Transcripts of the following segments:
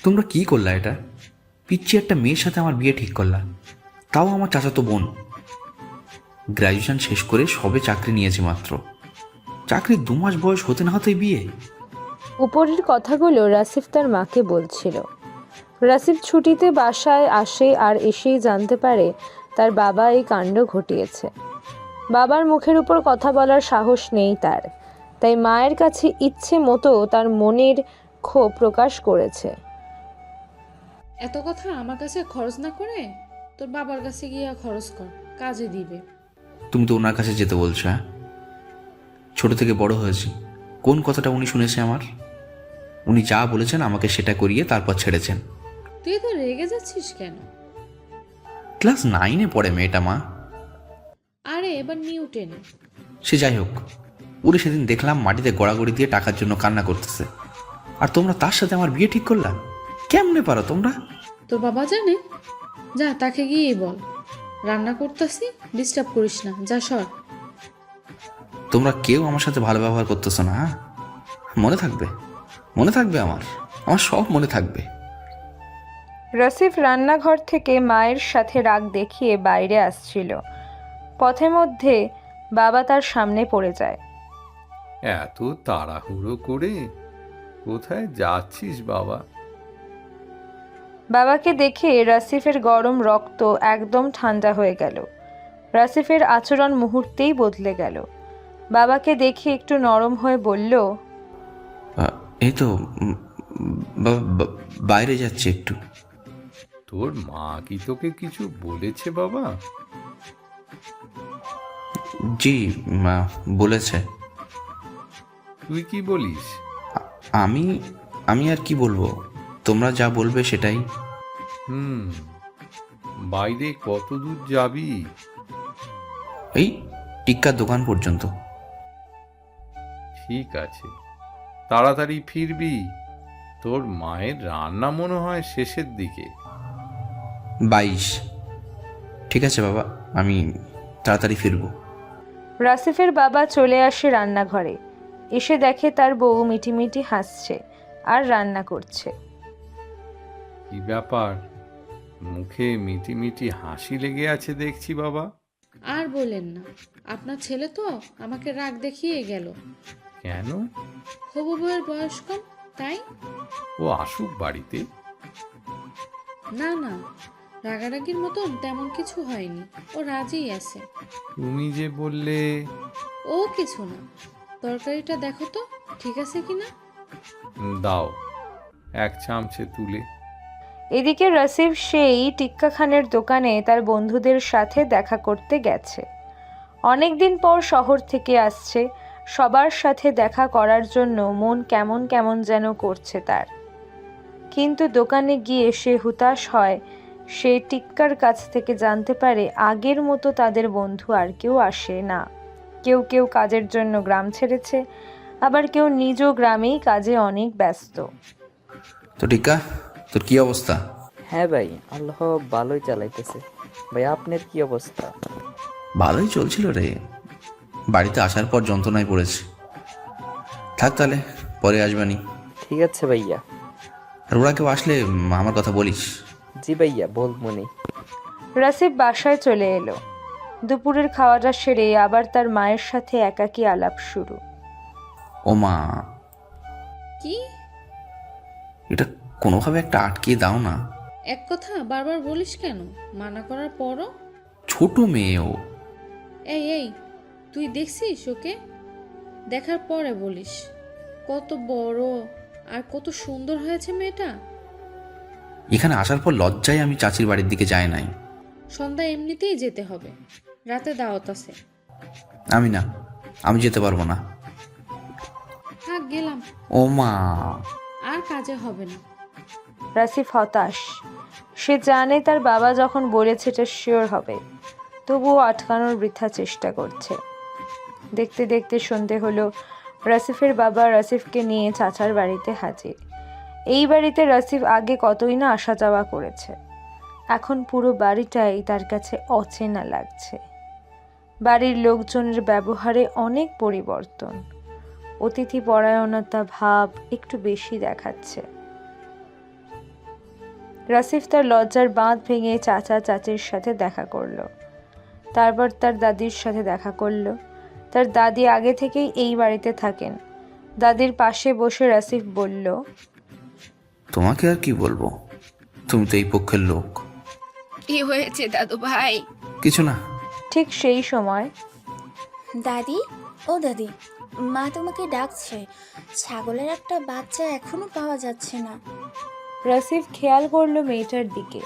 তোমরা কি করলা এটা? পিচ্ছি একটা মেয়ের সাথে আমার বিয়ে ঠিক করলা, তাও আমার চাচাতো বোন। গ্র্যাজুয়েশন শেষ করে সবে চাকরি নিয়েছে মাত্র, চাকরির 2 মাস বয়স হতে না হতেই বিয়ে। উপরের কথাগুলো রাসিফ তার মাকে বলছিল। রাসিফ ছুটিতে বাসায় আসে আর এসেই জানতে পারে তার বাবা এই কাণ্ড ঘটিয়েছে। বাবার মুখের উপর কথা বলার সাহস নেই তার, তাই মায়ের কাছে ইচ্ছে মতো তার মনের ক্ষোভ প্রকাশ করেছে। এত কথা আমার কাছে খরচ না করে তোর বাবার কাছে গিয়া খরচ কর, কাজে দিবে। তুমি তো ওনার কাছে যেতে বলছো? হ্যাঁ, ছোট থেকে বড় হয়েছি, কোন কথাটা উনি শুনেছে আমার? উনি যা বলেছেন আমাকে সেটা করিয়ে তারপর ছেড়েছেন। তুই তো রেগে যাচ্ছিস কেন? ক্লাস 9-এ পড়ে মেয়েটা মা। আরে এবার নিউটেনে। সে যাই হোক, ওরে সেদিন দেখলাম মাটিতে গড়াগড়ি দিয়ে টাকার জন্য কান্না করতেছে, আর তোমরা তার সাথে আমার বিয়ে ঠিক করলা? কেমনে পারো তোমরা? তোর বাবা জানে? যা তাকে গিয়ে বল রান্না করতেছি, ডিস্টার্ব করিস না, যা সর। তোমরা কেউ আমার সাথে ভালো ব্যবহার করতেছো না। হ্যাঁ, মনে থাকবে, মনে থাকবে, আমার সব মনে থাকবে। রাসিফ রান্নাঘর থেকে মায়ের সাথে রাগ দেখিয়ে বাইরে আসছিল। পথে মধ্যে বাবা তার সামনে পড়ে যায়। এত তাড়াহুড়ো করে কোথায় যাচ্ছিস বাবা? বাবাকে দেখে রাসিফের গরম রক্ত একদম ঠান্ডা হয়ে গেল। রাসিফের আচরণ মুহূর্তেই বদলে গেল। বাবাকে দেখে একটু নরম হয়ে বলল, এই তো বাইরে যাচ্ছে একটু। তোর মা কি তোকে কিছু বলেছে বাবা? জি, মা বলেছে। তুই কি বলিস? আমি আমি আর কি বলবো, তোমরা যা বলবে সেটাই। বাইরে কত দূর যাবি? এই টিক্কার দোকান পর্যন্ত। ঠিক আছে, তাড়াতাড়ি ফিরবি। তোর মায়ের রান্না মনে হয় শেষের দিকে। 22। ঠিক আছে বাবা, আমি তাড়াতাড়ি ফিরবো। রাসিফের বাবা চলে আসে রান্নাঘরে। এসে দেখে তার বউ মিটিমিটি হাসছে আর রান্না করছে। কি ব্যাপার, মুখে মিটি মিটি হাসি লেগে আছে দেখছি বাবা। আর বলেন না, আপনার ছেলে তো আমাকে রাগ দেখিয়ে গেল। কেন? হবু বউয়ের বয়স কম, তাই। ও আসুক বাড়িতে। না না, রাগারাগির মতন তেমন কিছু হয়নি, ও রাজিই আছে। তুমি যে বললে। ও কিছু না, তরকারিটা দেখো তো ঠিক আছে কিনা। দাও এক চামচে তুলে। এদিকে রাসিফ সেই টিক্কা খানের দোকানে তার বন্ধুদের সাথে দেখা করতে গেছে। অনেক দিন পর শহর থেকে আসছে, সবার সাথে দেখা করার জন্য মন কেমন কেমন যেন করছে তার। কিন্তু দোকানে গিয়ে সে হুতাশ হয়। সে টিক্কার কাছ থেকে জানতে পারে আগের মতো তাদের বন্ধু আর কেউ আসে না। কেউ কেউ কাজের জন্য গ্রাম ছেড়েছে, আবার কেউ নিজ গ্রামেই কাজে অনেক ব্যস্ত। তো টিক্কা, তোর কি অবস্থা? হ্যাঁ ভাই, আল্লাহ ভালোই চালাইতেছে। ভাই আপনার কি অবস্থা? ভালোই চলছিল রে, বাড়িতে আসার পর যন্ত্রণায় পড়েছে। থাক তাহলে, পরে আসবানি। ঠিক আছে ভাইয়া। আর ওরা কেউ আসলে আমার কথা বলিস। জি ভাইয়া, বলবনি। রাসিফ বাসায় চলে এলো। দুপুরের খাওয়াটা সেরে আবার তার মায়ের সাথে একাকী আলাপ শুরু। ও মা, কি? এটা কোনোভাবে একটা আটকিয়ে দাও না। এক কথা বারবার বলিস কেন? মানা করার পরও। ছোট মেয়ে ও। এই এই, তুই দেখছিস ওকে? দেখার পরে বলিস। কত বড় আর কত সুন্দর হয়েছে মেয়েটা। এখানে আসার পর লজ্জায় আমি চাচির বাড়ির দিকে যাই নাই। সন্ধ্যা এমনিতেই যেতে হবে, রাতে দাওয়াত আছে। আমি যেতে পারবো না। থাক গেলাম। ও মা, আর কাজে হবে না। রাসিফ হতাশ। সে জানে তার বাবা যখন বলেছে এটা শিওর হবে, তবুও আটকানোর বৃথা চেষ্টা করছে। দেখতে দেখতে সন্ধে হলো। রাসিফের বাবা রাসিফকে নিয়ে চাচার বাড়িতে হাজির। এই বাড়িতে রাসিফ আগে কতই না আসা যাওয়া করেছে, এখন পুরো বাড়িটাই তার কাছে অচেনা লাগছে। বাড়ির লোকজনের ব্যবহারে অনেক পরিবর্তন। অতিথি পরায়ণতা ভাব একটু বেশি দেখাচ্ছে। রাসিফ তার লজ্জার বাঁধ ভেঙে চাচা চাচির সাথে দেখা করলো, তারপর তার দাদির সাথে দেখা করলো। তার দাদি আগে থেকেই এই বাড়িতে থাকেন। দাদির পাশে বসে রাসিফ বলল, তোমাকে আর কি বলবো, তুমি তো এই পক্ষের লোক। কি হয়েছে দাদু ভাই? কিছু না। ঠিক সেই সময় দাদি, ও দাদি, মা তোমাকে ডাকছে। ছাগলের একটা বাচ্চা এখনো পাওয়া যাচ্ছে না। রাসিফ খেয়াল করলো মেয়েটার দিকে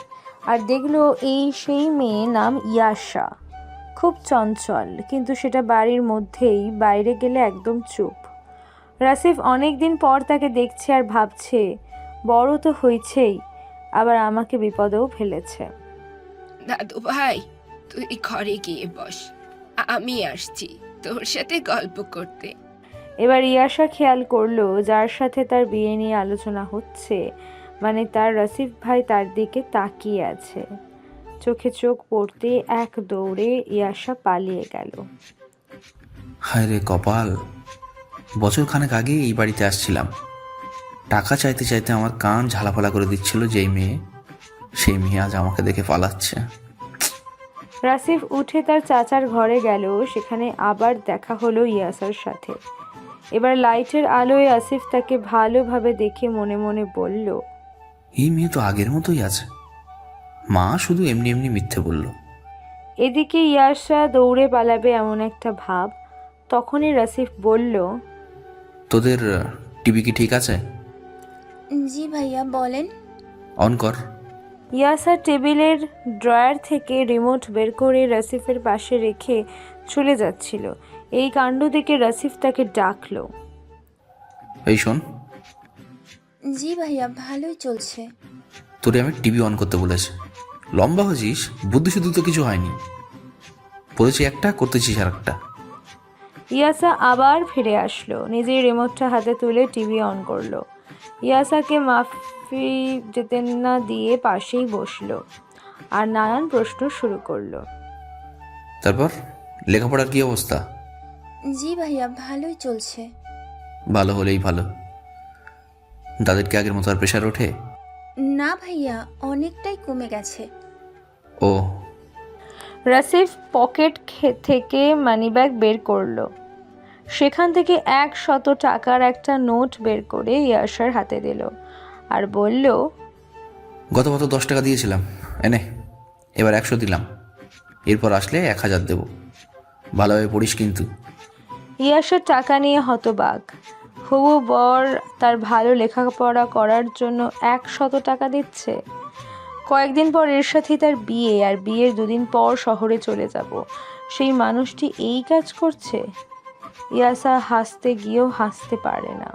আর দেখলো এই সেই মেয়ে, নাম ইয়াশা। খুব চঞ্চল, কিন্তু সেটা বাড়ির মধ্যেই, বাইরে গেলে একদম চুপ। রাসিফ অনেক দিন পর তাকে দেখছে আর ভাবছে, বড় তো হয়েছেই, আবার আমাকে বিপদেও ফেলেছে। দাদু ভাই, তুই ঘরে গিয়ে বস, আমি আসছি তোর সাথে গল্প করতে। এবার ইয়াশা খেয়াল করলো যার সাথে তার বিয়ে নিয়ে আলোচনা হচ্ছে, মানে তার রাসিফ ভাই তার দিকে তাকিয়ে আছে। চোখে চোখ পড়তে এক দৌড়ে ইয়াশা পালিয়ে গেল। হায় রে কপাল, বছর খানেক আগে এই বাড়িতে আসছিলাম। টাকা চাইতে চাইতে আমার কান ঝালাফালা করে দিচ্ছিল যেই মেয়ে, সেই মেয়ে আজ আমাকে দেখে পালাচ্ছে। রাসিফ উঠে তার চাচার ঘরে গেল। সেখানে আবার দেখা হলো ইয়াসার সাথে। এবার লাইটের আলোয় আসিফ তাকে ভালোভাবে দেখে মনে মনে বলল, এই মেয়ে তো আগের মতোই আছে। মা শুধু এমনি এমনি মিথ্যে বলল। এদিকে ইয়াসা দৌড়ে পালাবে এমন একটা ভাব। তখনই রাসিফ বলল, তোদের টিভি কি ঠিক আছে? জি ভাইয়া, বলেন। অন কর। ইয়াসা টেবিলের ড্রয়ার থেকে রিমোট বের করে রাসিফের পাশে রেখে চলে যাচ্ছিল। এই কাণ্ড দেখে রাসিফ তাকে ডাকলো। এই শোন, জি ভাইয়া, ভালোই চলছে। তোরে আমি টিভি অন করতে বলেছি। লম্বা হয়েছিস, বুদ্ধি শুদ্ধি তো কিছু হয়নি। বলেছি একটা, করতেছিস আর একটা। ইয়াসা আবার ফিরে আসলো, নিজেই রিমোটটা হাতে তুলে টিভি অন করলো। ইয়াসাকে মাফি যেতে না দিয়ে পাশেই বসলো আর নানান প্রশ্ন শুরু করলো। তারপর লেখাপড়ার কি অবস্থা? জি ভাইয়া, ভালোই চলছে। ভালো হলেই ভালো। তাদেরকে আগের মতো আর প্রেশার ওঠে? না ভাইয়া, অনেকটাই কমে গেছে। ও। রাসিফ পকেট থেকে মানিব্যাগ বের করলো। সেখান থেকে 100 টাকার একটা নোট বের করে ইয়াসার হাতে দিল আর বলল, গত 10 টাকা দিয়েছিলাম, এনে এবার 100 দিলাম। এরপর আসলে 1000 দেব। ভালোভাবে পড়িস কিন্তু। ইয়াসা টাকা নিয়ে হতবাক। হবু বর তার ভালো লেখাপড়া করার জন্য 100 টাকা দিচ্ছে। কয়েকদিন পর এর সাথেই তার বিয়ে, আর বিয়ের 2 দিন পর শহরে চলে যাব। সেই মানুষটি এই কাজ করছে। ইয়াসা হাসতে গিয়েও হাসতে পারে না।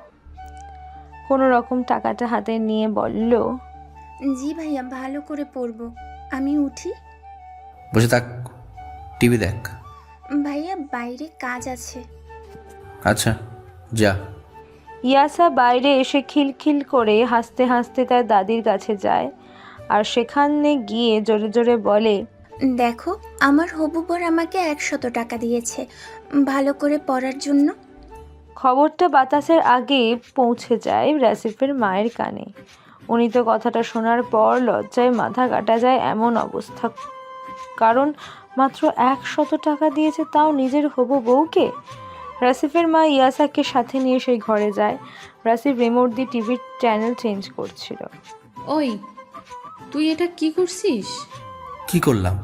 কোনো রকম টাকাটা হাতে নিয়ে বলল, জি ভাইয়া, ভালো করে পড়বো। আমি উঠি? বসে থাক, টিভি দেখ। ভাইয়া, বাইরে কাজ আছে। আচ্ছা, যা। ইয়াসা বাইরে এসে খিলখিল করে হাসতে হাসতে তার দাদির কাছে যায় আর সেখানে গিয়ে জোরে জোরে বলে, দেখো, আমার হবু বর আমাকে 100 টাকা দিয়েছে ভালো করে পড়ার জন্য। খবরটা বাতাসের আগে পৌঁছে যায় রাসিফের মায়ের কানে। উনি তো কথাটা শোনার পর লজ্জায় মাথা কাটা যায় এমন অবস্থা। কারণ মাত্র 100 টাকা দিয়েছে, তাও নিজের হবু বউকে। রাসিফের মা ইয়াসাকে সাথে নিয়ে সেই ঘরে যায়। রাসিফ রিমোট দিয়ে টিভির চ্যানেল চেঞ্জ করছিল। ওই, তুই এটা কি করছিস? কি করলাম?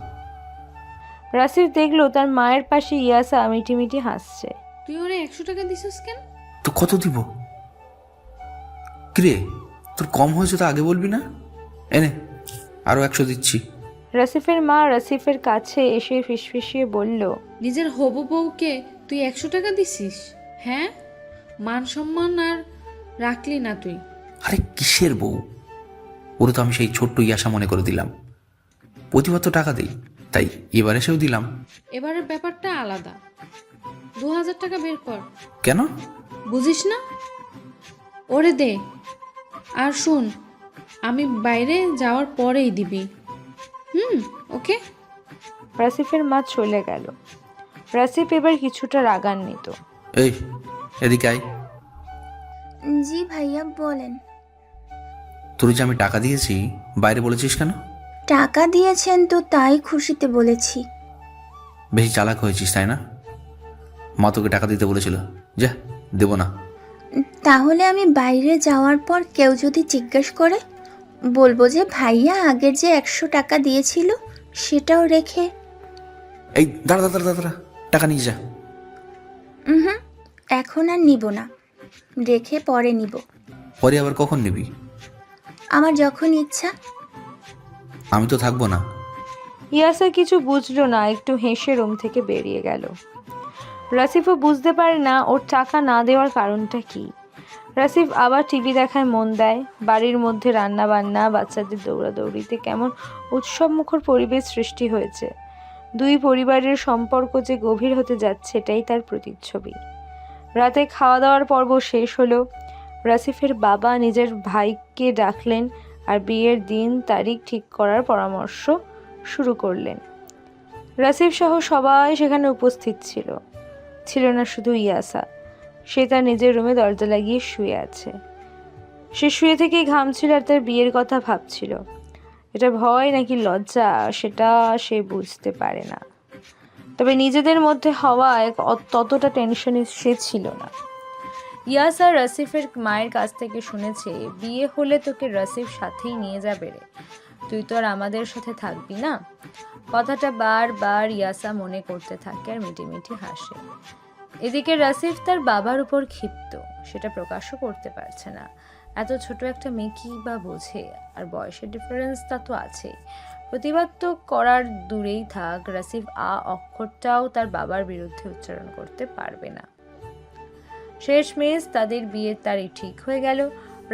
রাসিফ দেখলো তার মায়ের পাশে ইয়াসা মিটিমিটি হাসছে। তুই ওরে 100 টাকা দিছিস কেন? তো কত দিব? কিরে, তোর কম হয়েছে তো আগে বলবি না? এনে আরো 100 দিচ্ছি। রাসিফের মা রাসিফের কাছে এসে ফিসফিসিয়ে বলল, নিজের হবু বউকে তুই 100 টাকা দিছিস? হ্যাঁ, মান সম্মান আর রাখলি না তুই। আরে কিসের বউ? ওরে তো আমি সেই ছোট্ট ইয়াসা মনে করে দিলাম। প্রতিবার তো টাকা দিই, তাই এবার এসেও দিলাম। এবারের ব্যাপারটা আলাদা। 2000 টাকা বের কর। কেন? বুঝিস না? ওরে দে। আর শুন, আমি বাইরে যাওয়ার পরেই দিবি। ওকে? রাসিফের মা চলে গেল। রাসিফ এবার কিছুটা রাগান্বিত। এই, এদিকে আয়। জি ভাইয়া বলেন। তোর যে আমি টাকা দিয়েছি, বাইরে বলেছিস কেন? টাকা দিয়েছেন তো তাই খুশিতে বলেছি। বেশি চালাক হয়েছিস তাই না? মা তোকে টাকা দিতে বলেছিল, যা দেবো না। তাহলে আমি বাইরে যাওয়ার পর কেউ যদি জিজ্ঞেস করে, বলবো যে ভাইয়া আগের যে 100 টাকা দিয়েছিল সেটাও রেখে। এই দাঁড়া দাঁড়া দাঁড়া দাঁড়া, টাকা নিয়ে যা। হুম, এখন আর নিব না, রেখে পরে নিব, পরে আবার কখন নিবি? আমার যখন ইচ্ছা। আমি তো থাকবো না। ইয়াসা কিছু বুঝলো না, একটু হেসে রুম থেকে বেরিয়ে গেল। রাসিফও বুঝতে পারে না ওর টাকা না দেওয়ার কারণটা কি। রাসিফ আবার টিভি দেখায় মন দেয়। বাড়ির মধ্যে রান্না বান্না, বাচ্চাদের দৌড়াদৌড়িতে কেমন উৎসবমুখর পরিবেশ সৃষ্টি হয়েছে। দুই পরিবারের সম্পর্ক যে গভীর হতে যাচ্ছে এটাই তার প্রতিচ্ছবি। রাতে খাওয়া দাওয়ার পর্ব শেষ হলো। রাসিফের বাবা নিজের ভাইকে ডাকলেন আর বিয়ের দিন তারিখ ঠিক করার পরামর্শ শুরু করলেন। রাসিফ সহ সবাই সেখানে উপস্থিত ছিল। ছিল না শুধু ইয়াসা, সে তার নিজের রুমে দরজা লাগিয়ে শুয়ে আছে। সে শুয়ে থেকেই ঘামছিল আর তার বিয়ের কথা ভাবছিল। এটা ভয় নাকি লজ্জা সেটা সে বুঝতে পারে না, তবে নিজেদের মধ্যে হওয়ায় ততটা টেনশনে সে ছিল না। ইয়াসা রাসিফের মায়ের কাছ থেকে শুনেছে, বিয়ে হলে তোকে রাসিফ সাথেই নিয়ে যাবে রে, তুই তো আর আমাদের সাথে থাকবি না। কথাটা বারবার ইয়াসা মনে করতে থাকে আর মিটিমিটি হাসে। এদিকে রাসিফ তার বাবার উপর ক্ষিপ্ত, সেটা প্রকাশও করতে পারছে না। এত ছোট একটা মেয়ে কি বা বোঝে, আর বয়সের ডিফারেন্সটা তো আছেই। প্রতিবাদ তো করার দূরেই থাক, রাসিফ আ অক্ষরটাও তার বাবার বিরুদ্ধে উচ্চারণ করতে পারবে না। শেষমেশ তাদের বিয়ের তারিখ ঠিক হয়ে গেল।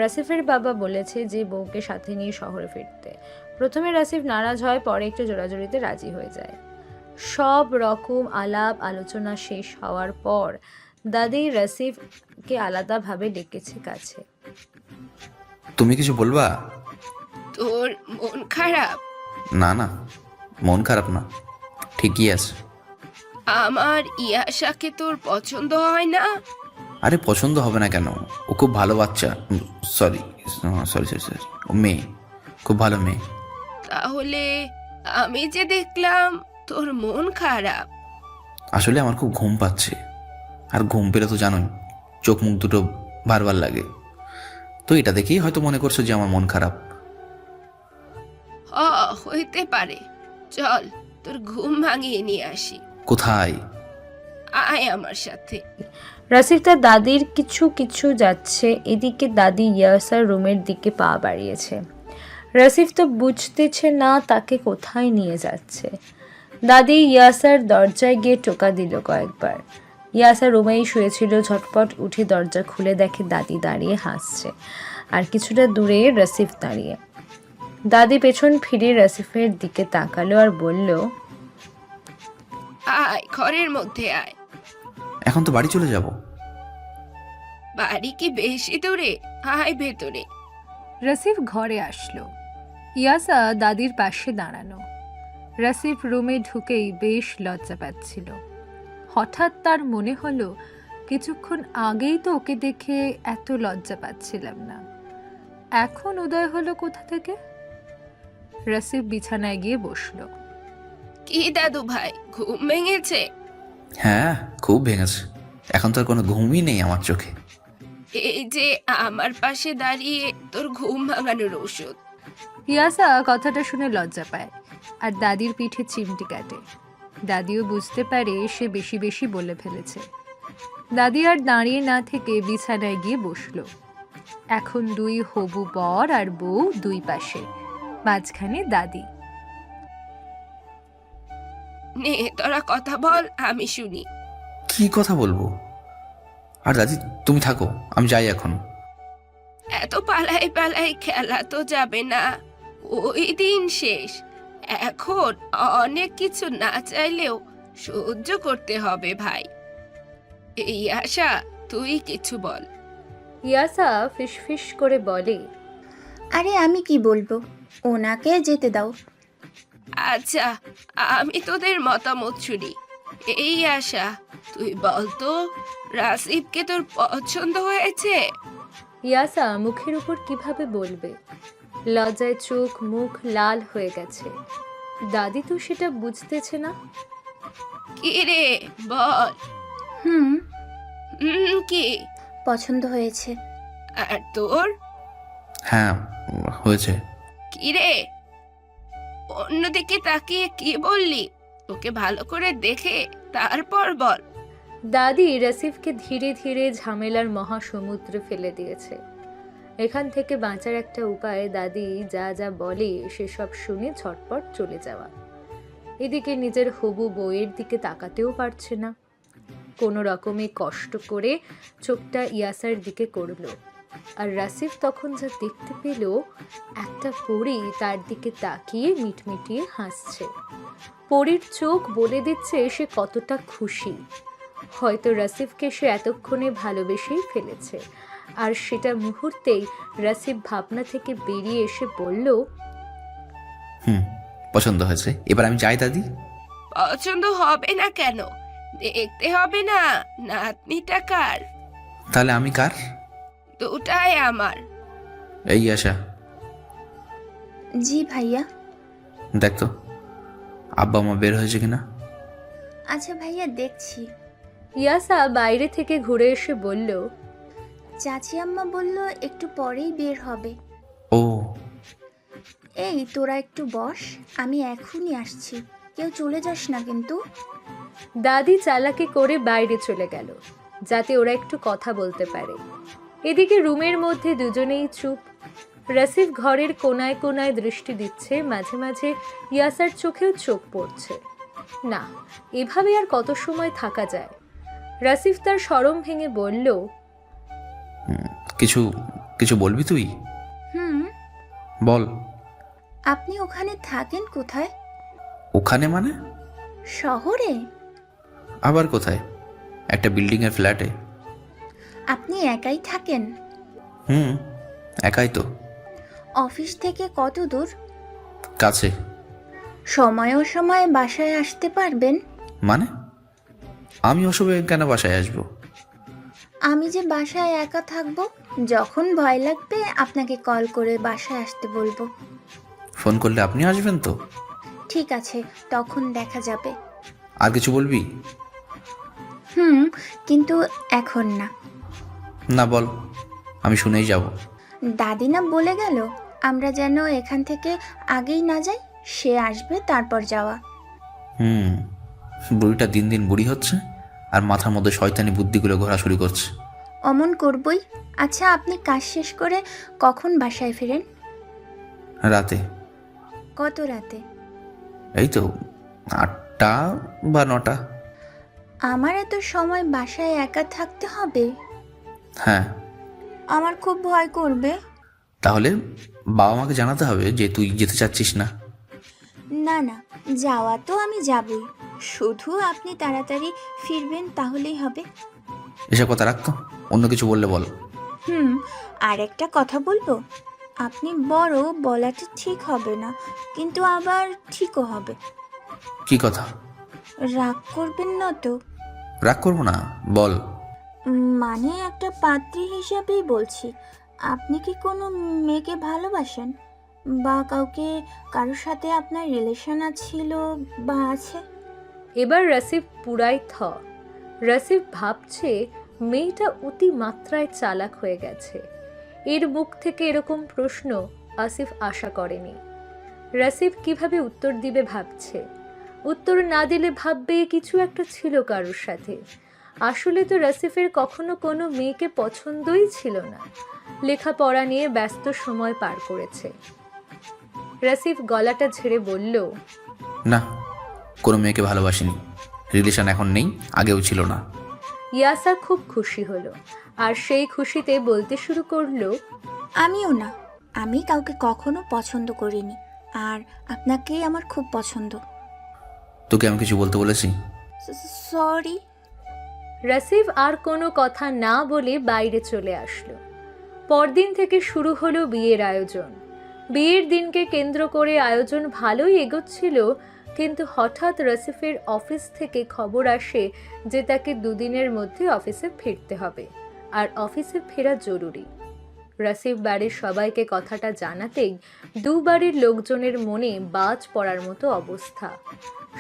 রাসিফের বাবা বলেছে যে বউকে সাথে নিয়ে শহরে ফিরতে। প্রথমে রাসিফ নারাজ হয়, পরে একটু জোরাজোরিতে রাজি হয়ে যায়। সব রকম আলাপ আলোচনা শেষ হওয়ার পর দাদি রাসিফকে আলাদাভাবে ডেকেছে কাছে। তুমি কিছু বলবা? তোর মন খারাপ? না না, মন খারাপ না, ঠিকই আছে। আমার ইয়াশাকে তোর পছন্দ হয় না? আরে পছন্দ হবে না কেন, ও খুব ভালো বাচ্চা। সরি সরি সরি সরি, ও মেয়ে, খুব ভালো মেয়ে। তাহলে আমি যে দেখলাম তোর মন খারাপ। আসলে আমার খুব ঘুম পাচ্ছে, আর ঘুম পেলে তো জানোই চোখ মুখ দুটো বারবার লাগে, তো এটা দেখেই হয়তো মনে করছো যে আমার মন খারাপ। হইতে পারে, চল তোর ঘুম ভাঙিয়ে নিয়ে আসি। কোথায়? আয় আমার সাথে। রাসিফ তার দাদির কিছু কিছু যাচ্ছে, এদিকে দাদি ইয়াসার রুমের দিকে পা বাড়িয়েছে। রাসিফ তো বুঝতেছে না তাকে কোথায় নিয়ে যাচ্ছে। দাদি ইয়াসার দরজায় গিয়ে টোকা দিল কয়েকবার। ইয়াসা রুমেই শুয়েছিল, ঝটপট উঠে দরজা খুলে দেখে দাদি দাঁড়িয়ে হাসছে, আর কিছুটা দূরে রাসিফ দাঁড়িয়ে। দাদি পেছন ফিরে রাসিফের দিকে তাকালো আর বলল, আয় ঘরের মধ্যে আয়। এখন তো বাড়ি চলে যাব। বাড়ি কি বেশি দূরে? আয় ভেতরে। রাসিফ ঘরে আসলো। ইয়াসা দাদির পাশে দাঁড়ানো। রাসিফ রুমে ঢুকেই বেশ লজ্জা পাচ্ছিল। হঠাৎ তার মনে হলো, কিছুক্ষণ আগেই তো ওকে দেখে এত লজ্জা পাচ্ছিলাম না, এখন উদয় হলো কোথা থেকে? রাসিফ বিছানায় গিয়ে বসলো। কি দাদু ভাই, ঘুম ভেঙেছে? হ্যাঁ খুব ভেঙেছে, এখন তো আর কোনো ঘুমই নেই আমার চোখে। এই যে আমার পাশে দাঁড়িয়ে তোর ঘুম ভাঙানোর ওষুধ। ইয়াসা কথাটা শুনে লজ্জা পায় আর দাদির পিঠে চিমটি কাটে। দাদিও বুঝতে পারে সে বেশি বেশি বলে ফেলেছে। দাদি আর দাঁড়িয়ে না থেকে বিছানায় গিয়ে বসলো। এখন দুই হবু বর আর বউ দুই পাশে, মাঝখানে দাদি। নে তোরা কথা বল, আমি শুনি। কি কথা বলবো? আর দাদি তুমি থাকো, আমি যাই এখন। এত পালাই পালাই খেলা তো যাবে না, ওই দিন শেষ। এখন অনেক কিছু না চাইলেও সহ্য করতে হবে ভাই। এই আশা, তুই কিছু বল। ইয়াসা ফিসফিস করে বলে, আরে আমি কি বলবো, ওনাকে যেতে দাও। আচ্ছা, আমি তোদের মতামত শুনি। এই আশা, তুই বল তো, রাসিফকে তোর পছন্দ হয়েছে? ইয়াসা মুখের উপর কিভাবে বলবে, লজ্জায় চোখ মুখ লাল হয়ে গেছে। দাদি তো সেটা বুঝতেছে না। কি রে বল। হুম, কি? পছন্দ হয়েছে। আর তোর? হ্যাঁ, হয়েছে। কি রে, অন্যদিকে তাকিয়ে কি বললি? ওকে ভালো করে দেখে তারপর বল। দাদি রসিফকে ধীরে ধীরে ঝামেলার মহাসমুদ্রে ফেলে দিয়েছে। এখান থেকে বাঁচার একটা উপায় দাদি যা যা বলে সেসব শুনে ঝটপট চলে যাওয়া। এদিকে নিজের হবু বউয়ের দিকে তাকাতেও পারছে না। কোনো রকমে কষ্ট করে চোখটা ইয়াসার দিকে করলো। আর রাসিফ তখন যা দেখতে পেল, একটা পরী তার দিকে তাকিয়ে মিটমিটিয়ে হাসছে। পরীর চোখ বলে দিচ্ছে সে কতটা খুশি। হয়তো রাসিফকে সে এতক্ষণে ভালোবেসেই ফেলেছে। আর সেটা মুহূর্তেই রাসিফ ভাবনা থেকে বেরিয়ে এসে বলল, পছন্দ হয়েছে, এবার আমি যাই দাদি। পছন্দ হবে না কেন? দেখতে হবে না নাতনিটা কার। তাহলে আমি কার? দুটাই আমার। এই আশা, জি ভাইয়া। দেখ তো আব্বা মা বের হয়েছে কিনা। আচ্ছা ভাইয়া, দেখছি। ইয়াসা বাইরে থেকে ঘুরে এসে বলল, চাচি আম্মা বলল একটু পরেই বের হবে। ও, এই তোরা একটু বস, আমি এখনই আসছি, কেউ চলে যাস না কিন্তু। দাদি চালাকি করে বাইরে চলে গেল যাতে ওরা একটু কথা বলতে পারে। এদিকে রুমের মধ্যে দুজনেই চুপ। রাসিফ ঘরের কোনায় কোনায় দৃষ্টি দিচ্ছে, মাঝে মাঝে ইয়াসার চোখেও চোখ পড়ছে। না, এভাবে আর কত সময় থাকা যায়। রাসিফ তার শরম ভেঙে বলল, কিছু কিছু বলবি তুই? হুম, বল। আপনি ওখানে থাকেন কোথায়? ওখানে মানে? শহরে? আবার কোথায়? একটা বিল্ডিংয়ের ফ্ল্যাটে। আপনি একাই থাকেন? একাই তো। অফিস থেকে কত দূর? কাছে। সময় বাসায় আসতে পারবেন? মানে আমি ওসবে কেন বাসায় আসবো? আমি যে বাসায় একা থাকবো, যখন ভয় লাগবে আপনাকে কল করে বাসায় আসতে বলবো। ফোন করলে আপনি আসবেন তো? ঠিক আছে, তখন দেখা যাবে। আর কিছু বলবি? কিন্তু এখন না। না বল, আমি শুনেই যাব। দাদি না বলে গেল আমরা যেন এখান থেকে আগেই না যাই, সে আসবে তারপর যাওয়া। বুড়িটা দিন দিন বুড়ি হচ্ছে আর মাথার মধ্যে শয়তানি বুদ্ধিগুলো ঘোরাছড়ি করছে। অমন করবই। আচ্ছা, আপনি কাজ শেষ করে কখন বাসায় ফেরেন? রাতে। কত রাতে? এই তো 8টা বা 9টা। আমার এত সময় বাসায় একা থাকতে হবে? হ্যাঁ। আমার খুব ভয় করবে। তাহলে বাবা মাকে জানাতে হবে যে তুই যেতে চাচ্ছিস না। না না, যাওয়া তো আমি যাবই, শুধু আপনি তাড়াতাড়ি ফিরবেন তাহলেই হবে। এসব কথা রাখতো, অন্য কিছু বললে বল। আর একটা কথা বলবো। আপনি বড়, বলাটা ঠিক হবে না, কিন্তু আবার ঠিকও হবে। কি কথা? রাগ করবেন না তো? রাগ করবো না, বল। মানে একটা পাত্রী হিসাবেই বলছি। আপনি কি কোনো মেয়েকে ভালোবাসেন, বা কারোর সাথে আপনার রিলেশন ছিল বা আছে? এবার রাসিফ পুরাই থ। রাসিফ ভাবছে মেয়েটা অতি মাত্রায় চালাক হয়ে গেছে। এর মুখ থেকে এরকম প্রশ্ন আসিফ আশা করেনি। রাসিফ কিভাবে উত্তর দিবে ভাবছে। উত্তর না দিলে ভাববে কিছু একটা ছিল কারোর সাথে। আসলে তো রাসিফের কখনো কোনো মেয়েকে পছন্দই ছিল না। লেখাপড়া নিয়ে ব্যস্ত সময় পার করেছে। রাসিফ গলাটা ঝেড়ে বলল, না, কোনো মেয়েকে ভালোবাসিনি। রিলেশন এখন নেই, আগেও ছিল না। ইয়াসা খুব খুশি হলো আর সেই খুশিতে বলতে শুরু করলো, আমিও না, আমি কাউকে কখনো পছন্দ করিনি, আর আপনাকেই আমার খুব পছন্দ। তোকে আমি কিছু বলতে বলেছি? সরি। রাসিফ আর কোনো কথা না বলে বাইরে চলে আসলো। পরদিন থেকে শুরু হলো বিয়ের আয়োজন। বিয়ের দিনকে কেন্দ্র করে আয়োজন ভালোই এগোচ্ছিল, কিন্তু হঠাৎ রাসিফের অফিস থেকে খবর আসে যে তাকে 2 দিনের মধ্যে অফিসে ফিরতে হবে, আর অফিসে ফেরা জরুরি। রাসিফ বাড়ির সবাইকে কথাটা জানাতেই দু বাড়ির লোকজনের মনে বাজ পড়ার মতো অবস্থা।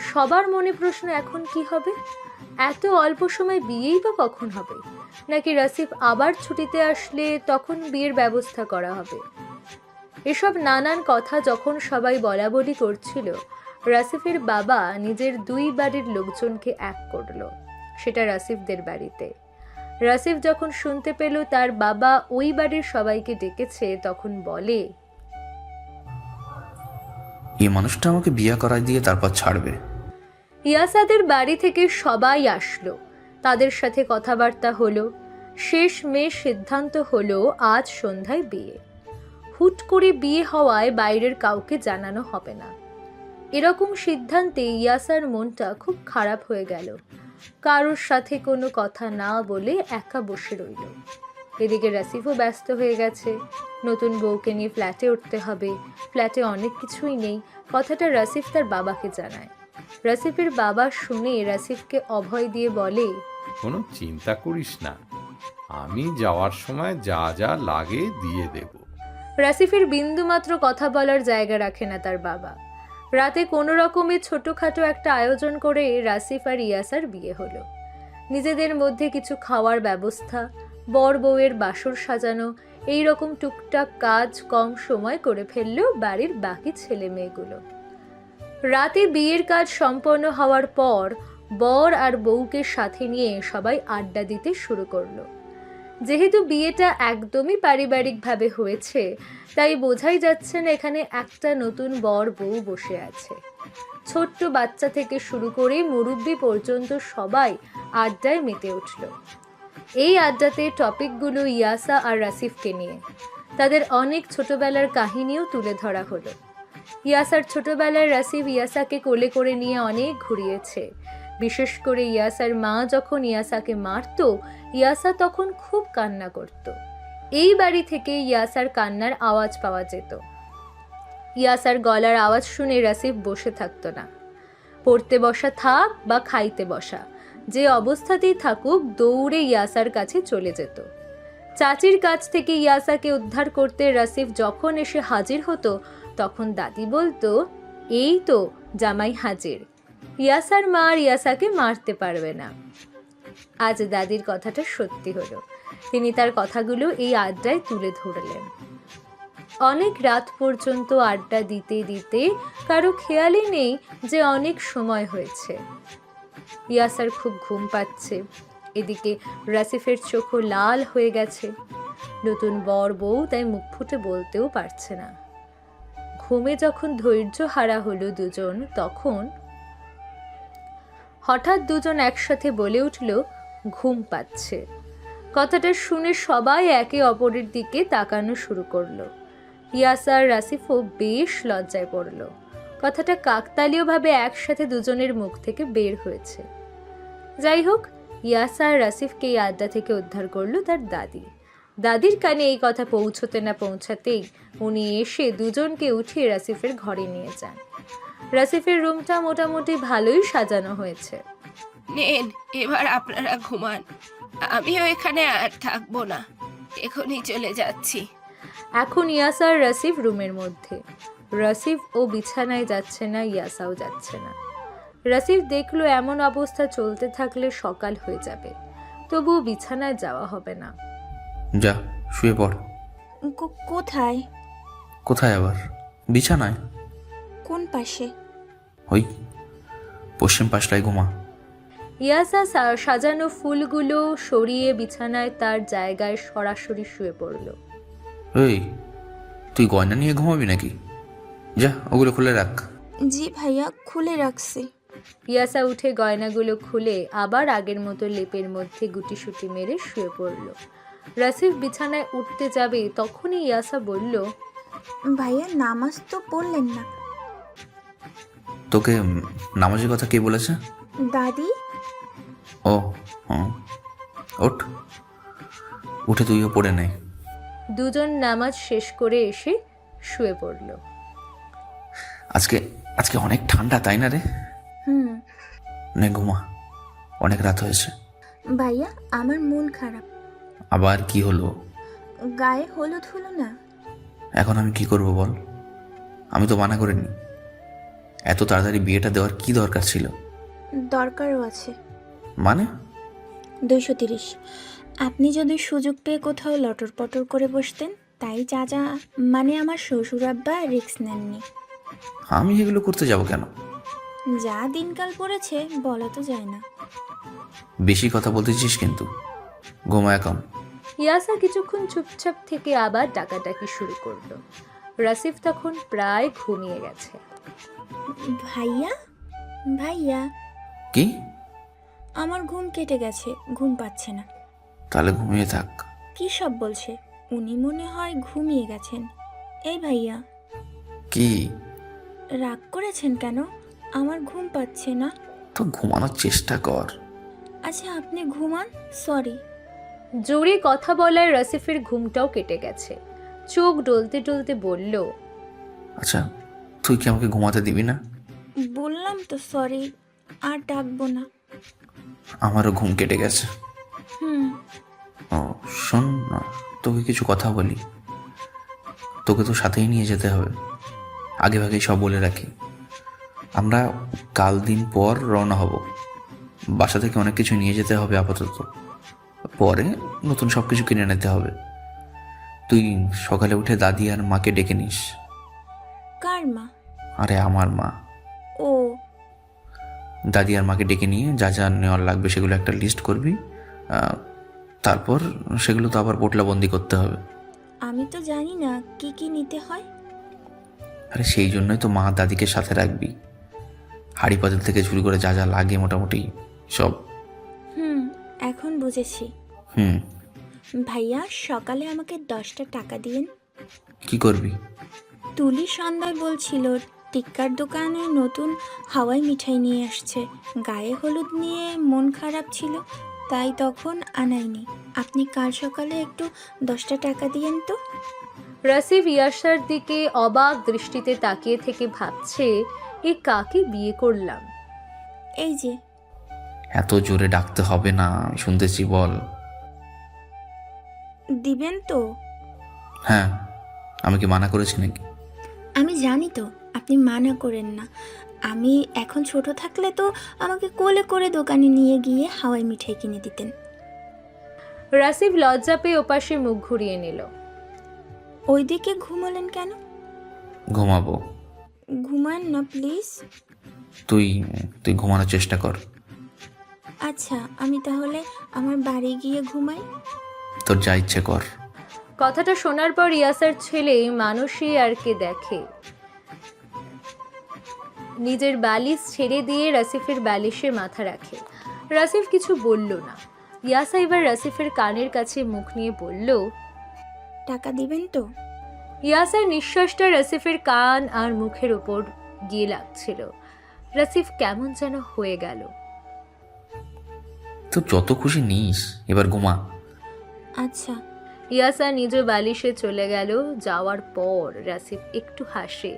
সবার মনে প্রশ্ন, এখন কি হবে? এত অল্প সময় বিয়েই বা কখন হবে? নাকি রাসিফ আবার ছুটিতে আসলে তখন বিয়ের ব্যবস্থা করা হবে? এসব নানান কথা যখন সবাই বলা বলি করছিল, রাসিফের বাবা নিজের দুই বাড়ির লোকজনকে এক করলো, সেটা রাসিফদের বাড়িতে। রাসিফ যখন শুনতে পেল তার বাবা ওই বাড়ির সবাইকে ডেকেছে, তখন বলে, এই মানুষটা আমাকে বিয়ে করায় দিয়ে তারপর ছাড়বে। ইয়াসাদের বাড়ি থেকে সবাই আসলো, তাদের সাথে কথাবার্তা হলো। শেষমেশ সিদ্ধান্ত হলো আজ সন্ধ্যায় বিয়ে। হুট করে বিয়ে হওয়ায় বাইরের কাউকে জানানো হবে না। এরকম সিদ্ধান্তে ইয়াসার মনটা খুব খারাপ হয়ে গেল। কারোর সাথে কোনো কথা না বলে একা বসে রইল। এদিকে রাসিফও ব্যস্ত হয়ে গেছে, নতুন বউকে নিয়ে ফ্ল্যাটে উঠতে হবে। ফ্ল্যাটে অনেক কিছুই নেই, কথাটা রাসিফ তার বাবাকে জানায়। রাসিফের বাবা শুনে রাসিফকে অভয় দিয়ে বলে, কোনো চিন্তা করিস না, আমি যাওয়ার সময় যা যা লাগে দিয়ে দেব। রাসিফের বিন্দুমাত্র কথা বলার জায়গা রাখে না তার বাবা। রাতে কোনো রকমে ছোটোখাটো একটা আয়োজন করে রাসিফ আর ইয়াসার বিয়ে হলো। নিজেদের মধ্যে কিছু খাওয়ার ব্যবস্থা, বর বউয়ের বাসর সাজানো, এই রকম টুকটাক কাজ কম সময় করে ফেললেও বাড়ির বাকি ছেলে মেয়েগুলো। রাতে বিয়ের কাজ সম্পন্ন হওয়ার পর বর আর বউকে সাথে নিয়ে সবাই আড্ডা দিতে শুরু করলো। যেহেতু বিয়েটা একদমই পারিবারিকভাবে হয়েছে, তাই বোঝাই যাচ্ছে না এখানে একটা নতুন বর বউ বসে আছে। ছোট্ট বাচ্চা থেকে শুরু করে মুরব্বি পর্যন্ত সবাই আড্ডায় মেতে উঠল। এই আড্ডাতে টপিকগুলো ইয়াসা আর রাসিফকে নিয়ে। তাদের অনেক ছোটবেলার কাহিনীও তুলে ধরা হলো। ইয়াসার ছোটবেলায় রাসিফ ইয়াসাকে কোলে করে নিয়ে অনেক ঘুরিয়েছে। বিশেষ করে ইয়াসার মা যখন ইয়াসাকে মারত, ইয়াসা তখন খুব কান্না করত। এই বাড়ি থেকে ইয়াসার কান্নার আওয়াজ পাওয়া যেত। ইয়াসার গলার আওয়াজ শুনে রাসিফ বসে থাকতো না। পড়তে বসা থাক বা খাইতে বসা, যে অবস্থাতেই থাকুক দৌড়ে ইয়াসার কাছে চলে যেত। চাচির কাছ থেকে ইয়াসাকে উদ্ধার করতে রাসিফ যখন এসে হাজির হতো, তখন দাদি বলতো, এই তো জামাই হাজির, ইয়াসার মা আর ইয়াসাকে মারতে পারবে না। আজ দাদির কথাটা সত্যি হলো। তিনি তার কথাগুলো এই আড্ডায় তুলে ধরলেন। অনেক রাত পর্যন্ত আড্ডা দিতে দিতে কারো খেয়ালই নেই যে অনেক সময় হয়েছে। ইয়াসার খুব ঘুম পাচ্ছে। এদিকে রাসিফের চোখও লাল হয়ে গেছে। নতুন বর বউ তাই মুখ ফুটে বলতেও পারছে না। ঘুমে যখন ধৈর্য হারা হলো দুজন, তখন হঠাৎ দুজন একসাথে বলে উঠল, ঘুম পাচ্ছে। কথাটা শুনে সবাই একে অপরের দিকে তাকানো শুরু করলো। ইয়াসা আর রাসিফও বেশ লজ্জায় পড়ল। কথাটা কাকতালীয়ভাবে একসাথে দুজনের মুখ থেকে বের হয়েছে। যাই হোক, ইয়াসা আর রাসিফকে এই আড্ডা থেকে উদ্ধার করলো তার দাদি। দাদির কানে এই কথা পৌঁছতে না পৌঁছাতেই উনি এসে দুজনকে উঠিয়ে রাসিফের ঘরে নিয়ে যান। রাসিফের রুমটা মোটামুটি ভালোই সাজানো হয়েছে। নেন, এবার আপনারা ঘুমান, আমিও এখানে আর থাকবো না, এখনই চলে যাচ্ছি। এখন ইয়াসা আর রাসিফ রুমের মধ্যে। রাসিফ ও বিছানায় যাচ্ছে না, ইয়াসাও যাচ্ছে না। রাসিফ দেখলো এমন অবস্থা চলতে থাকলে সকাল হয়ে যাবে, তবুও বিছানায় যাওয়া হবে না। যা শুয়ে পড়। কোথায়? কোথায় আবার? বিছানায়। কোন পাশে? ওই পশ্চিম পাশটায় ঘুমা। ইয়াসা সাজানো ফুলগুলো সরিয়ে বিছানায় তার জায়গায় সরাসরি শুয়ে পড়ল। এই, তুই গয়না নিয়ে ঘুমাবি নাকি? যা ওগুলো খুলে রাখ। জি ভাইয়া, খুলে রাখছি। ইয়াসা উঠে গয়নাগুলো খুলে আবার আগের মতো লেপের মধ্যে গুটিসুটি মেরে শুয়ে পড়ল। রাসিফ বিছানায় উঠতে যাবে, তখনই ইয়াসা বলল, ভাইয়া নামাজ তো পড়লেন না। তোকে নামাজের কথা কে বলেছে? দাদি। ও হ্যাঁ, ওঠ, উঠে তুইও পড়ে নে। দুজন নামাজ শেষ করে এসে শুয়ে পড়ল। আজকে অনেক ঠান্ডা, তাই না রে? নে ঘুমা, অনেক রাত হয়েছে। ভাইয়া আমার মন খারাপ। আবার কি হলো? গায়ে হলুদ হলো না? এখন আমি কি করব বল? আমি তো মানা করিনি। এত তাড়াতাড়ি বিয়েটা দেওয়ার কি দরকার ছিল? দরকারও আছে। মানে? 230। আপনি যদি সুযোগ পেয়ে কোথাও লটর পটর করে বসতেন, তাই যা যা মানে আমার শ্বশুর আব্বা রিস্ক নেননি। আমি এগুলো করতে যাব কেন? যা দিনকাল পড়েছে বলা তো যায় না। বেশি কথা বলতেছিস কিন্তু। ঘুমা এখন। ইয়াসা কিছুক্ষণ চুপচাপ থেকে আবার ডাকাডাকি শুরু করলো। রাসিফ তখন প্রায় ঘুমিয়ে গেছে। ভাইয়া, ভাইয়া, কি? আমার ঘুম কেটে গেছে, ঘুম পাচ্ছে না। তাহলে ঘুমিয়ে থাক। কি সব বলছে? উনি মনে হয় ঘুমিয়ে গেছেন। এই ভাইয়া, কি? রাগ করেছেন কেন? আমার ঘুম পাচ্ছে না। তো ঘুমানোর চেষ্টা কর। আচ্ছা আপনি ঘুমান, সরি। জোরে কথা বলায় রাসিফের ঘুমটাও কেটে গেছে। চোখ ডলতে ডলতে বলল, আচ্ছা, তুই কি আমাকে ঘুমাতে দিবি না? বললাম তো সরি, আর ডাকবো না। আমারও ঘুম কেটে গেছে। হুম। ও শোন না, তোকে কিছু কথা বলি। তোকে তো সাথেই নিয়ে যেতে হবে। আগে ভাগেই সব বলে রাখি। আমরা কাল দিন পর রওনা হব। বাসা থেকে অনেক কিছু নিয়ে যেতে হবে আপাতত, পরে নতুন সব কিছু কিনে নিতে হবে। তুই সকালে উঠে দাদি আর মাকে ডেকে নিস। কার মা? আরে আমার মা। ও, দাদি আর মাকে ডেকে নিয়ে যা যা নেওয়ার লাগবে সেগুলো একটা লিস্ট করবি। তারপর সেগুলো তো আবার পোটলাবন্দি করতে হবে। আমি তো জানি না কি কি নিতে হয়। আরে সেই জন্যই তো মা দাদিকে সাথে রাখবি। হাঁড়ি পাতিল থেকে শুরু করে যা যা লাগে মোটামুটি সব। হুম, এখন বুঝেছি। হুম। ভাইয়া, সকালে আমাকে 10টা টাকা দিন। কি করবি? তুলি সন্ধ্যায় বলছিল টিক্কার দোকানে নতুন হাওয়াই মিঠাই নিয়ে আসছে। গায়ে হলুদ নিয়ে মন খারাপ ছিল, তাই তখন আনাইনি। আপনি কাল সকালে একটু 10টা টাকা দিয়েন তো। রাসিফ ইয়াসার দিকে অবাক দৃষ্টিতে তাকিয়ে থেকে ভাবছে, এ কাকে বিয়ে করলাম। এই যে। এত জোরে ডাকতে হবে না, আমি শুনতেছি, বল। দিবেন তো? হ্যাঁ, আমি কি মানা করেছি নাকি? আমি জানি তো আপনি মানা করেন না। আমি এখন ছোট থাকলে তো আমাকে কোলে করে দোকানে নিয়ে গিয়ে হাওয়াই মিঠাই কিনে দিতেন। রাসিফ লজ্জা পেয়ে ওপাশে মুখ ঘুরিয়ে নিল। ওইদিকে ঘুমালেন কেন? ঘুমাবো। ঘুমান না প্লিজ। তুই তুই ঘুমানোর চেষ্টা কর। আচ্ছা, আমি তাহলে আমার বাড়ি গিয়ে ঘুমাই। তোর যা ইচ্ছে কর। কথাটা শোনার পর ইয়াসার ছেলে মানসী আরকে দেখে নিজের বালিশ ছেড়ে দিয়ে রাসিফের বালিশে মাথা রাখে। রাসিফ কিছু বলল না। ইয়াসা এবার রাসিফের কানের কাছে মুখ নিয়ে বলল, টাকা দিবেন তো? ইয়াসার নিঃশ্বাসটা রাসিফের কান আর মুখের ওপর গিয়ে লাগছিল। রাসিফ কেমন যেন হয়ে গেল। তো যত খুশি নিস, এবার ঘুমা। আচ্ছা। ইয়াসা নিজ বালিশে চলে গেল। যাওয়ার পর রাসিফ একটু হাসে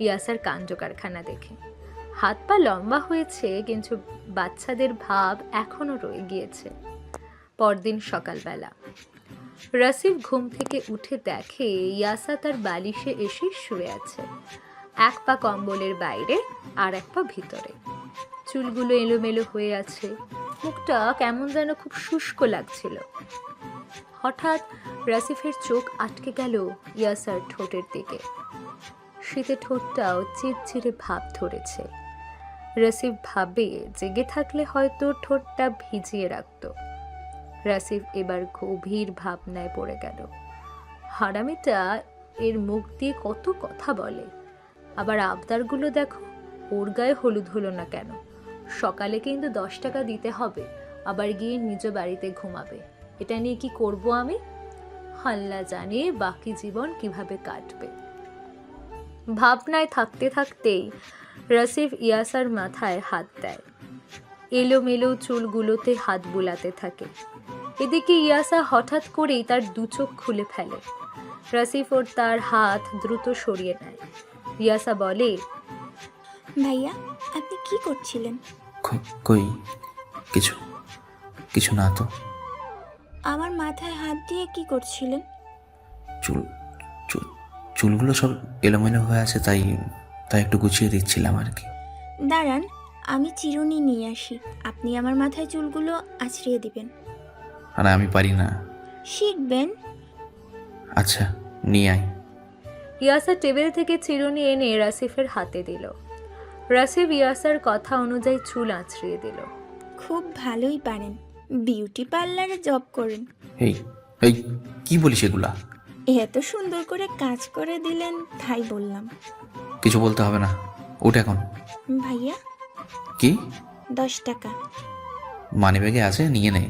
ইয়াসার কাণ্ড কারখানা দেখে। হাত পা লম্বা হয়েছে, কিন্তু বাচ্চাদের ভাব এখনো রয়ে গিয়েছে। পরদিন সকালবেলা রাসিফ ঘুম থেকে উঠে দেখে ইয়াসা তার বালিশে এসে শুয়ে আছে। এক পা কম্বলের বাইরে আর এক পা ভিতরে। চুলগুলো এলোমেলো হয়ে আছে, মুখটা কেমন যেন খুব শুষ্ক লাগছিল। হঠাৎ রাসিফের চোখ আটকে গেল ইয়াসার ঠোঁটের দিকে। শীতে ঠোঁটটাও চিরচিরে ভাব ধরেছে। রাসিফ ভাবে জেগে থাকলে হয়তো ঠোঁটটা ভিজিয়ে রাখত। রাসিফ এবার গভীর ভাবনায় পড়ে গেল। হারামিটা এর মুখ দিয়ে কত কথা বলে, আবার আবদারগুলো দেখো। ওর গায়ে হলুদ হলো না কেন? সকালে কিন্তু 10 টাকা দিতে হবে, আবার গিয়ে নিজ বাড়িতে ঘুমাবে। এটা নিয়ে কি করব আমি? আল্লাহ জানে বাকি জীবন কিভাবে কাটবে। ভাবনায় থাকতে থাকতেই রাসিফ ইয়াসার মাথায় হাত দেয়। এলোমেলো চুলগুলোতে হাত বুলাতে থাকে। এদিকে ইয়াসা হঠাৎ করেই তার দু চোখ খুলে ফেলে। রাসিফ ওর তার হাত দ্রুত সরিয়ে নেয়। ইয়াসা বলে, ভাইয়া, আপনি কি করছিলেন? কই কিছু না তো। আমার মাথায় হাত দিয়ে কি করছিলেন? চুল চুল চুলগুলো সব এলোমেলো হয়ে আছে, তাই তাই একটু গুছিয়ে দিচ্ছিলাম আর কি। দাঁড়ান, আমি চিরুনি নিয়ে আসি, আপনি আমার মাথায় চুলগুলো আছড়িয়ে দিবেন। আর আমি পারি না। শিখবেন। আচ্ছা, নিয়ে আয়। ইয়াসার টেবিল থেকে চিরুনি এনে রাসিফের হাতে দিল। রাসিফ ইয়াসার কথা অনুযায়ী চুল আঁচড়িয়ে দিল। খুব ভালোই পারেন, বিউটি পার্লারে জব করেন। এই এই কি বলিস এগুলা? এত সুন্দর করে কাজ করে দিলেন তাই বললাম। কিছু বলতে হবে না, ওঠ এখন। ভাইয়া, কি? 10 টাকা। মানি ব্যাগে আছে, নিয়ে নে।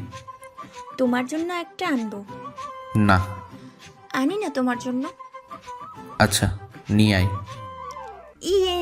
তোমার জন্য একটা আনবো। না। আনি না তোমার জন্য। আচ্ছা, নিয়ে আয়। ইয়ে,